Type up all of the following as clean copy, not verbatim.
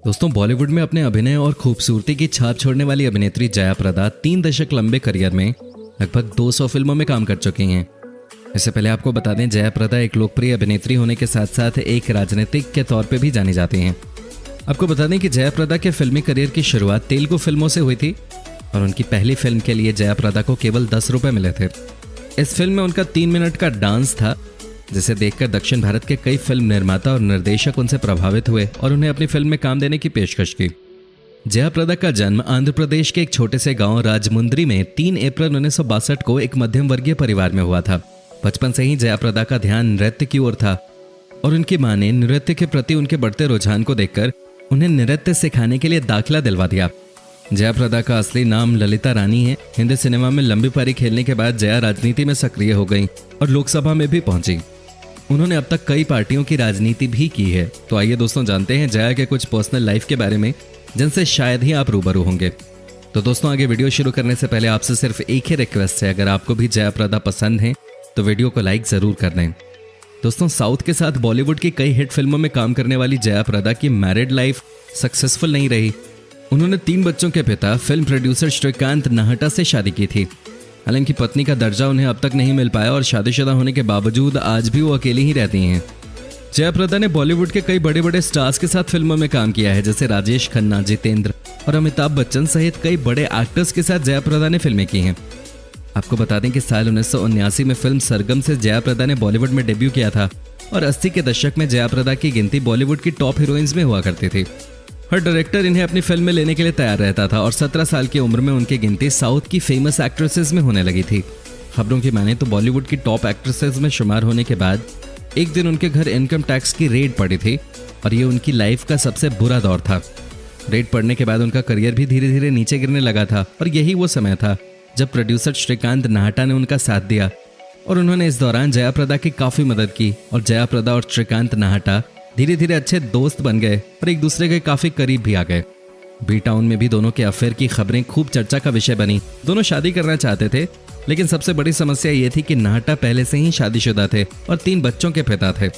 दोस्तों, बॉलीवुड में अपने अभिनय और खूबसूरती की छाप छोड़ने वाली अभिनेत्री जया प्रदा 3 दशक लंबे करियर में लगभग 200 फिल्मों में काम कर चुकी हैं। इससे पहले आपको बता दें, जया प्रदा एक लोकप्रिय अभिनेत्री होने के साथ साथ एक राजनीतिक के तौर पे भी जानी जाती हैं। आपको बता दें कि जया प्रदा के फिल्मी करियर की शुरुआत तेलुगु फिल्मों से हुई थी और उनकी पहली फिल्म के लिए जया प्रदा को केवल 10 रुपये मिले थे। इस फिल्म में उनका 3 मिनट का डांस था, जिसे देखकर दक्षिण भारत के कई फिल्म निर्माता और निर्देशक उनसे प्रभावित हुए और उन्हें अपनी फिल्म में काम देने की पेशकश की। जया प्रदा का जन्म आंध्र प्रदेश के एक छोटे से गांव राजमुंद्री में 3 अप्रैल 1962 को एक मध्यम वर्गीय परिवार में हुआ था। बचपन से ही जया प्रदा का ध्यान नृत्य की ओर था और उनकी मां ने नृत्य के प्रति उनके बढ़ते रुझान को देखकर उन्हें नृत्य सिखाने के लिए दाखिला दिलवा दिया। जया प्रदा का असली नाम ललिता रानी है। हिंदी सिनेमा में लंबी पारी खेलने के बाद जया राजनीति में सक्रिय हो गई और लोकसभा में भी पहुंची। उन्होंने अब तक कई पार्टियों की राजनीति भी की है। तो आइए दोस्तों, जानते हैं जया के कुछ पर्सनल लाइफ के बारे में जिनसे शायद ही आप रूबरू होंगे। तो दोस्तों, आगे वीडियो शुरू करने से पहले आपसे सिर्फ एक ही रिक्वेस्ट है, अगर आपको भी जया प्रदा पसंद है तो वीडियो को लाइक जरूर कर दें। दोस्तों, साउथ के साथ बॉलीवुड की कई हिट फिल्मों में काम करने वाली जया प्रदा की मैरिड लाइफ सक्सेसफुल नहीं रही। उन्होंने 3 बच्चों के पिता फिल्म प्रोड्यूसर श्रीकांत नाहटा से शादी की थी। हालांकि पत्नी का दर्जा उन्हें अब तक नहीं मिल पाया और शादीशुदा होने के बावजूद आज भी वो अकेली ही रहती हैं। जया प्रदा ने बॉलीवुड के कई बड़े बड़े स्टार्स के साथ फिल्मों में काम किया है, जैसे राजेश खन्ना, जितेंद्र और अमिताभ बच्चन सहित कई बड़े एक्टर्स के साथ जया प्रदा ने फिल्में की हैं। आपको बता दें कि साल 1979 में फिल्म सरगम से जया प्रदा ने बॉलीवुड में डेब्यू किया था और 80 के दशक में जया प्रदा की गिनती बॉलीवुड की टॉप हीरोइंस में हुआ करती थी। हर डायरेक्टर इन्हें अपनी फिल्म में लेने के लिए तैयार रहता था और 17 साल की उम्र में उनकी गिनती साउथ की फेमस एक्ट्रेसेस में होने लगी थी। खबरों की माने तो बॉलीवुड की टॉप एक्ट्रेसेस में शुमार होने के बाद एक दिन उनके घर इनकम टैक्स की रेड पड़ी थी और ये उनकी लाइफ का सबसे बुरा दौर था। रेड पड़ने के बाद उनका करियर भी धीरे धीरे नीचे गिरने लगा था और यही वो समय था जब प्रोड्यूसर श्रीकांत नाहटा ने उनका साथ दिया और उन्होंने इस दौरान जया प्रदा की काफी मदद की और जया प्रदा और श्रीकांत नाहटा धीरे धीरे अच्छे दोस्त बन गए और एक दूसरे के काफी करीब भी आ गए। बी टाउन में भी दोनों के अफेयर की खबरें खूब चर्चा का विषय बनी। दोनों शादी करना चाहते थे, लेकिन सबसे बड़ी समस्या ये थी कि नाहटा पहले से ही शादीशुदा थे और 3 बच्चों के पिता थे।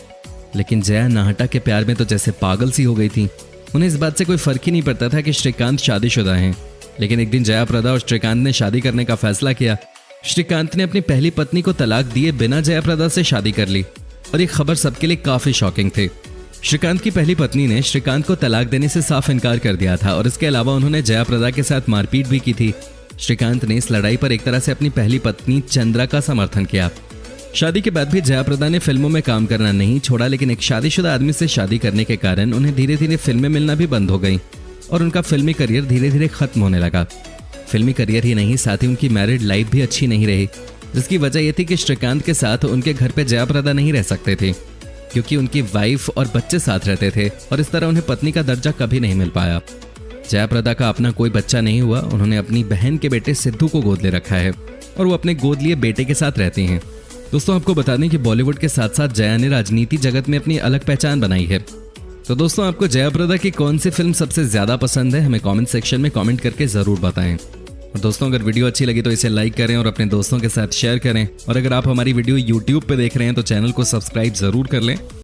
लेकिन जया नाहटा के प्यार में तो जैसे पागल सी हो गई थी। उन्हें इस बात से कोई फर्क ही नहीं पड़ता था कि श्रीकांत शादीशुदा हैं। लेकिन एक दिन जया प्रदा और श्रीकांत ने शादी करने का फैसला किया। श्रीकांत ने अपनी पहली पत्नी को तलाक दिए बिना जया प्रदा से शादी कर ली और ये खबर सबके लिए काफी शॉकिंग थी। श्रीकांत की पहली पत्नी ने श्रीकांत को तलाक देने से साफ इनकार कर दिया था और इसके अलावा उन्होंने जया प्रदा के साथ मारपीट भी की थी। श्रीकांत ने इस लड़ाई पर एक तरह से अपनी पहली पत्नी चंद्रा का समर्थन किया। शादी के बाद भी जया प्रदा ने फिल्मों में काम करना नहीं छोड़ा, लेकिन एक शादीशुदा आदमी से शादी करने के कारण उन्हें धीरे धीरे फिल्में मिलना भी बंद हो गई और उनका फिल्मी करियर धीरे धीरे खत्म होने लगा। फिल्मी करियर ही नहीं, साथ ही उनकी मैरिड लाइफ भी अच्छी नहीं रही, जिसकी वजह यह थी कि श्रीकांत के साथ उनके घर पे जया प्रदा नहीं रह सकते थे क्योंकि उनकी वाइफ और बच्चे साथ रहते थे और इस तरह उन्हें पत्नी का दर्जा कभी नहीं मिल पाया। जया प्रदा का अपना कोई बच्चा नहीं हुआ। उन्होंने अपनी बहन के बेटे सिद्धू को गोद ले रखा है और वो अपने गोद लिए बेटे के साथ रहती हैं। दोस्तों, आपको बता दें कि बॉलीवुड के साथ साथ जया ने राजनीति जगत में अपनी अलग पहचान बनाई है। तो दोस्तों, आपको जया प्रदा की कौन सी फिल्म सबसे ज्यादा पसंद है, हमें कमेंट सेक्शन में कमेंट करके जरूर बताएं। और दोस्तों, अगर वीडियो अच्छी लगी तो इसे लाइक करें और अपने दोस्तों के साथ शेयर करें। और अगर आप हमारी वीडियो YouTube पे देख रहे हैं तो चैनल को सब्सक्राइब जरूर कर लें।